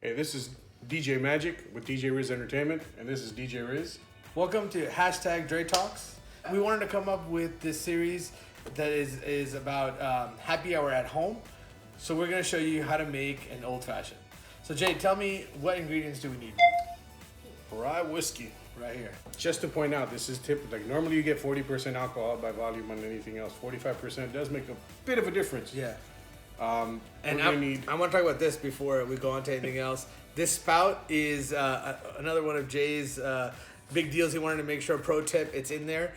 Hey, this is DJ Magic with DJ Riz Entertainment, and this is DJ Riz. Welcome to #Dre Talks. We wanted to come up with this series that is about happy hour at home. So we're going to show you how to make an old fashioned. So Jay, tell me, what ingredients do we need? Rye whiskey. Right here. Just to point out, this is typical. Like normally you get 40% alcohol by volume on anything else. 45% does make a bit of a difference. Yeah. And I want to talk about this before we go on to anything else. This spout is another one of Jay's big deals. He wanted to make sure, pro tip, it's in there.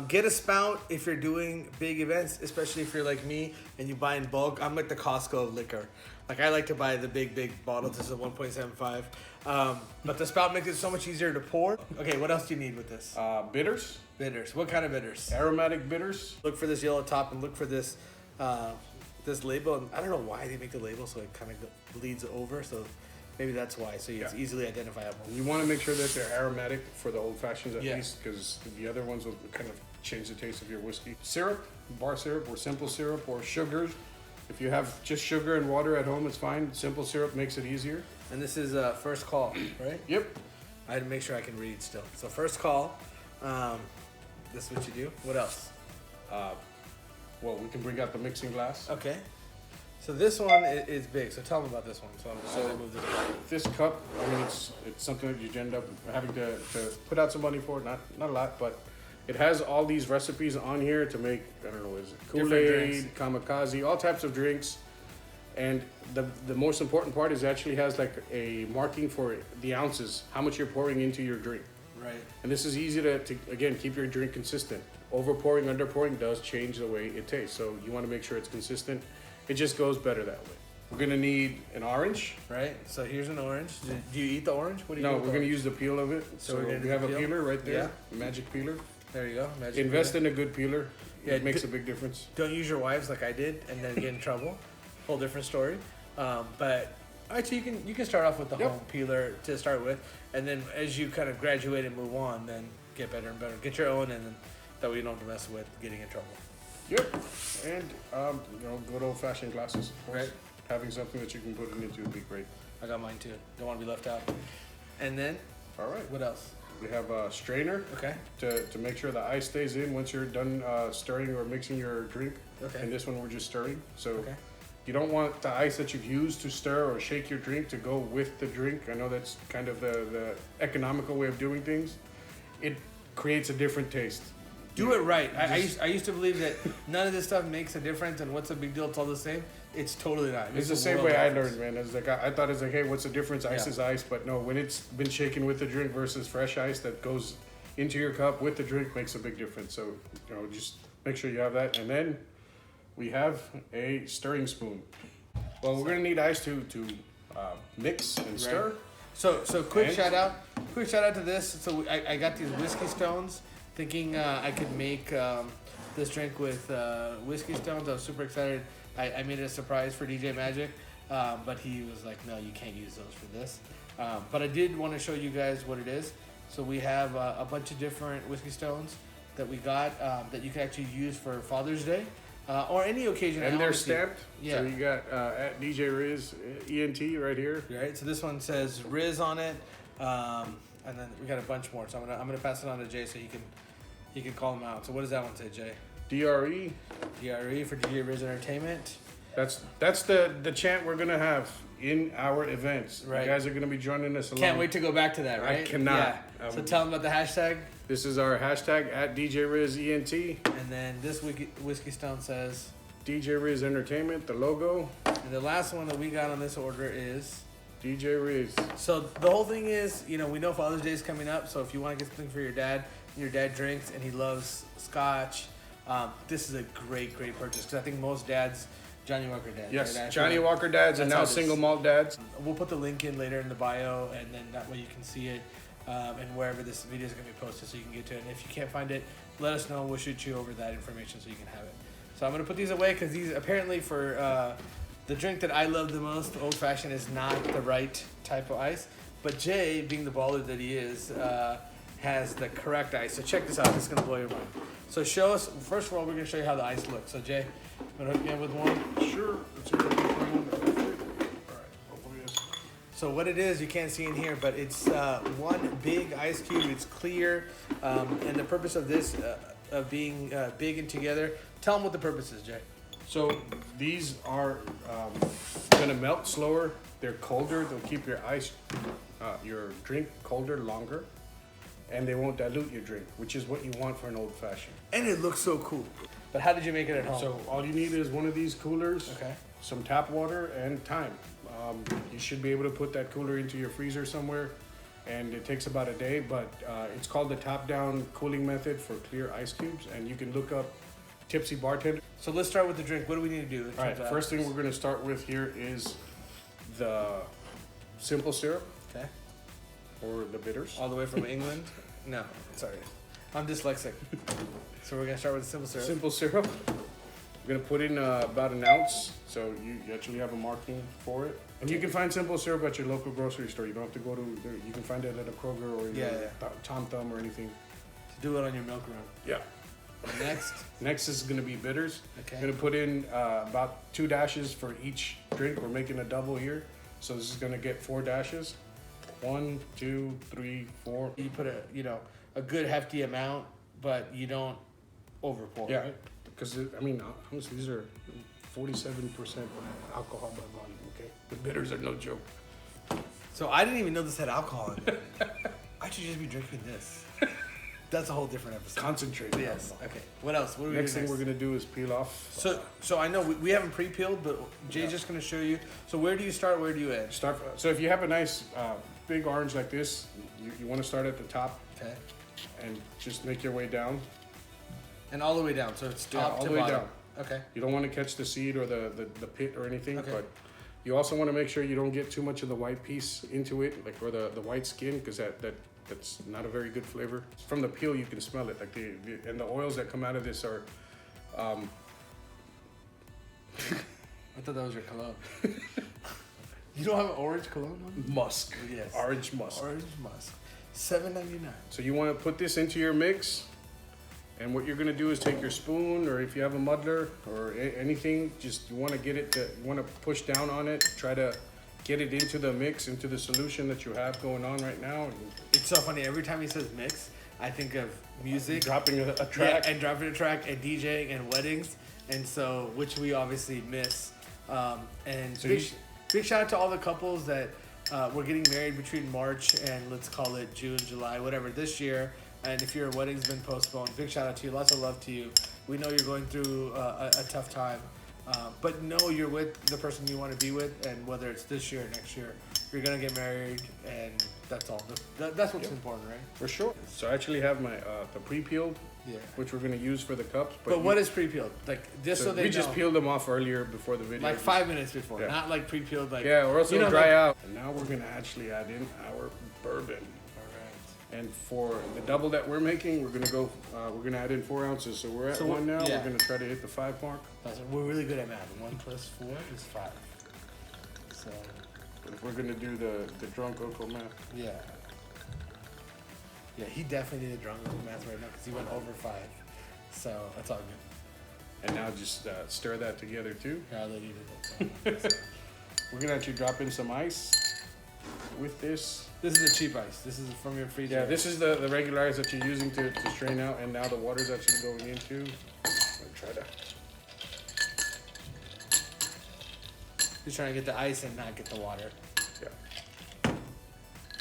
Get a spout if you're doing big events, especially if you're like me and you buy in bulk. I'm like the Costco of liquor. Like I like to buy the big bottles. This is a 1.75. But the spout makes it so much easier to pour. Okay, what else do you need with this? bitters. Bitters. What kind of bitters? Aromatic bitters. Look for this yellow top and look for this this label. And I don't know why they make the label so it kind of bleeds over. So maybe that's why. So it's easily identifiable. You want to make sure that they're aromatic for the old fashions at Yeah. least, because the other ones will kind of change the taste of your whiskey. Syrup, bar syrup or simple syrup or sugars. If you have just sugar and water at home, it's fine. Simple syrup makes it easier. And this is first call, right? Yep. I had to make sure I can read still. So first call. This is what you do. What else? Well, we can bring out the mixing glass. Okay. So this one is big. So tell me about this one. So I move this back. This cup, I mean, it's something that you end up having to put out some money for. Not a lot, but it has all these recipes on here to make, I don't know, is it Kool-Aid, kamikaze, all types of drinks. And the most important part is it actually has like a marking for the ounces, how much you're pouring into your drink. Right. And this is easy to again, keep your drink consistent. Over pouring, under pouring does change the way it tastes. So you want to make sure it's consistent. It just goes better that way. We're gonna need an orange. Right. So here's an orange. Do you eat the orange? What do you do No, with we're the gonna orange? use the peel of it. So So we're gonna we do have the a peel? peeler right there. Yeah. Magic peeler. There you go. Magic Invest peeler. in a good peeler. Yeah, It makes a big difference. Don't use your wives like I did and then get in trouble. Whole different story. But actually, you can start off with the home peeler to start with, and then as you kind of graduate and move on, then get better and better. Get your own, and then that way you don't have to mess with getting in trouble. Yep. And good old fashioned glasses, of course. Right. Having something that you can put it into would be great. I got mine too. Don't want to be left out. And then All right. what else? We have a strainer Okay. to make sure the ice stays in once you're done stirring or mixing your drink. Okay. And this one we're just stirring. So Okay. you don't want the ice that you've used to stir or shake your drink to go with the drink. I know that's kind of the economical way of doing things. It creates a different taste. Do it right. I used to believe that none of this stuff makes a difference, and what's the big deal? It's all the same. It's totally not. It's the same way I learned, man. It's like I thought it's like, hey, what's the difference? Ice is ice, but no, when it's been shaken with the drink versus fresh ice that goes into your cup with the drink makes a big difference. So just make sure you have that, and then we have a stirring spoon. Well, we're gonna need ice to mix and stir. So quick And- shout out to this. So I got these whiskey stones, thinking I could make this drink with whiskey stones. I was super excited. I made it a surprise for DJ Magic, but he was like, no, you can't use those for this. But I did want to show you guys what it is. So we have a bunch of different whiskey stones that we got that you can actually use for Father's Day. Or any occasion. And they're stamped. Yeah. So you got at DJ Riz ENT right here. Right. So this one says Riz on it, and then we got a bunch more. So I'm gonna pass it on to Jay so he can call them out. So what does that one say, Jay? DRE. DRE for DJ Riz Entertainment. That's the chant we're gonna have in our events. Right. You guys are gonna be joining us along. Can't wait to go back to that. Right. I cannot. Yeah. So tell them about the hashtag. This is our hashtag at DJ Riz ENT. And then this whiskey stone says DJ Riz Entertainment, the logo. And the last one that we got on this order is DJ Riz. So the whole thing is, we know Father's Day is coming up. So if you want to get something for your dad, and your dad drinks and he loves scotch, this is a great purchase because I think most dads, Johnny Walker dads. Yes, right? Johnny Walker dads and that's how now it is. single malt dads. We'll put the link in later in the bio, and then that way you can see it, and wherever this video is going to be posted, so you can get to it. And if you can't find it, let us know. We'll shoot you over that information so you can have it. So I'm going to put these away because these apparently for the drink that I love the most, old fashioned, is not the right type of ice. But Jay, being the baller that he is, has the correct ice. So check this out. This is going to blow your mind. So show us. First of all, we're going to show you how the ice looks. So Jay, I'm going to hook you in with one. Sure. Let's see if I can find one. All right. Hopefully So what it is, you can't see in here, but it's one big ice cube. It's clear, and the purpose of this, of being big and together. Tell them what the purpose is, Jay. So these are gonna melt slower. They're colder. They'll keep your your drink colder longer, and they won't dilute your drink, which is what you want for an old fashioned. And it looks so cool. But how did you make it at home? So all you need is one of these coolers, Okay. some tap water, and time. You should be able to put that cooler into your freezer somewhere, and it takes about a day, but it's called the top-down cooling method for clear ice cubes, and you can look up Tipsy Bartender. So let's start with the drink. What do we need to do? All right, first thing we're gonna start with here is the simple syrup, Okay. or the bitters. All the way from England? No, sorry. I'm dyslexic. So we're gonna start with the simple syrup. Simple syrup. We're gonna put in about an ounce, so you actually have a marking for it. And you can find simple syrup at your local grocery store. You don't have to go to, you can find it at a Kroger or your Tom Thumb or anything. Do it on your milk run. Yeah. Next. Next is gonna be bitters. Okay. I'm gonna put in about 2 dashes for each drink. We're making a double here. So this is gonna get 4 dashes. 1, 2, 3, 4. You put a good hefty amount, but you don't over pour. Yeah, Right? because I mean, honestly, these are 47% alcohol by volume, okay? The bitters are no joke. So I didn't even know this had alcohol in it. I should just be drinking this. That's a whole different episode. Concentrate. Yes. Okay. What else? What do we Next do thing we're gonna do is peel off. So I know we haven't pre-peeled, but Jay's just gonna show you. So where do you start? Where do you end? So if you have a nice big orange like this, you want to start at the top Okay. and just make your way down. And all the way down. So it's top all to the way bottom. down. Okay. You don't want to catch the seed or the pit or anything, Okay. but you also want to make sure you don't get too much of the white piece into it, like or the white skin, because that's not a very good flavor. From the peel, you can smell it, like and the oils that come out of this are. I thought that was your cologne. You don't have an orange cologne on? Musk. Yes. Orange musk. Orange musk. $7.99. So you want to put this into your mix, and what you're gonna do is take your spoon, or if you have a muddler or anything, just you want to you want to push down on it, try to get it into the mix, into the solution that you have going on right now. And It's so funny. Every time he says mix, I think of music. dropping a track. Yeah, and dropping a track and DJing and weddings, and so which we obviously miss. And So big shout out to all the couples that were getting married between March and let's call it June, July, whatever this year. And if your wedding's been postponed, big shout out to you. Lots of love to you. We know you're going through a tough time, but know you're with the person you want to be with, and whether it's this year or next year, you're gonna get married, and that's all. That's what's important, right? For sure. So I actually have my the pre-peeled, Yeah. which we're gonna use for the cups. But what is pre-peeled? Like just so they we know. just peeled them off earlier before the video. Like 5 minutes before, Yeah. not like pre-peeled. Like Yeah, or else you it'll know, dry like- out. And now we're gonna actually add in our bourbon. Alright. And for the double that we're making, we're gonna add in 4 ounces. So we're at 1 now. yeah. We're gonna try to hit the 5 mark. We're really good at math. 1 + 4 is 5. So But if we're gonna do the drunk uncle math, yeah, he definitely did a drunk math right now because he went over 5. So that's all good. and now just stir that together too. Yeah, they needed it. We're gonna actually drop in some ice with this. This is a cheap ice. This is from your freezer. Yeah, this is the regular ice that you're using to strain out, and now the water's actually going into. I'll try to. He's trying to get the ice and not get the water. Yeah.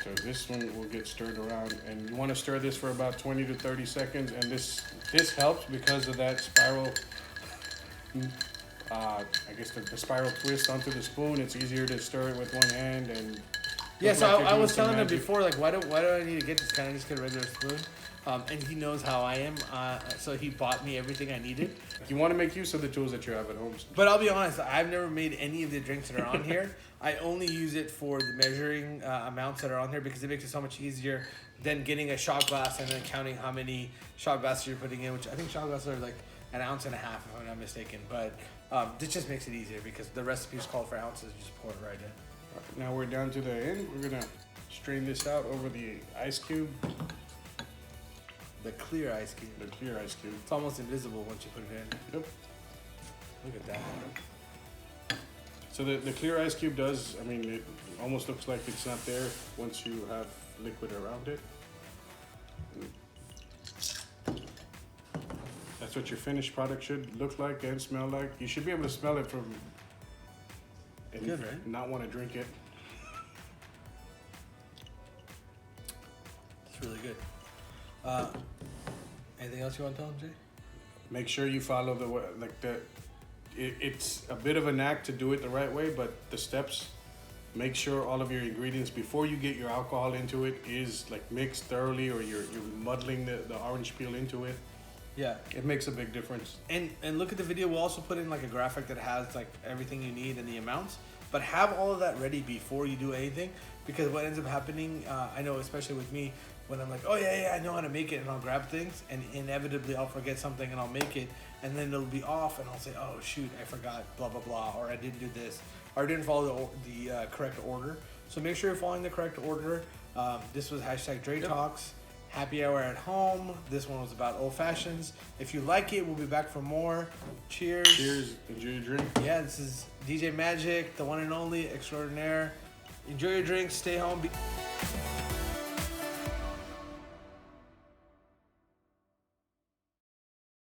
So this one will get stirred around, and you want to stir this for about 20 to 30 seconds, and this helps because of that spiral. I guess the spiral twist onto the spoon. It's easier to stir it with one hand and. Yeah, look so like you're I doing was some telling him magic. before, like, why do I need to get this? Can I just get a regular spoon? And he knows how I am, so he bought me everything I needed. You want to make use of the tools that you have at home. But I'll be honest, I've never made any of the drinks that are on here. I only use it for the measuring amounts that are on here because it makes it so much easier than getting a shot glass and then counting how many shot glasses you're putting in, which I think shot glasses are like 1.5 ounces, if I'm not mistaken. But this just makes it easier because the recipes call for ounces. You just pour it right in. Now we're down to the end. We're gonna strain this out over the ice cube, The clear ice cube. the clear ice cube. It's almost invisible once you put it in. Yep. Look at that. So the clear ice cube does, I mean, it almost looks like it's not there once you have liquid around it. That's what your finished product should look like and smell like. You should be able to smell it from and Good, right? not want to drink it. It's really good. Anything else you want to tell them, Jay? Make sure you follow it's a bit of a knack to do it the right way, but the steps, make sure all of your ingredients before you get your alcohol into it is like mixed thoroughly, or you're muddling the orange peel into it. Yeah. It makes a big difference. And look at the video. We'll also put in like a graphic that has like everything you need and the amounts. But have all of that ready before you do anything, because what ends up happening, I know especially with me, when I'm like, oh yeah, I know how to make it, and I'll grab things, and inevitably I'll forget something and I'll make it, and then it'll be off, and I'll say, oh shoot, I forgot, blah blah blah, or I didn't do this, or I didn't follow the correct order. So make sure you're following the correct order. This was hashtag Dre Talks. Happy hour at home. This one was about old fashions. If you like it, we'll be back for more. Cheers. Cheers. Enjoy your drink. Yeah, this is DJ Magic, the one and only extraordinaire. Enjoy your drinks. Stay home.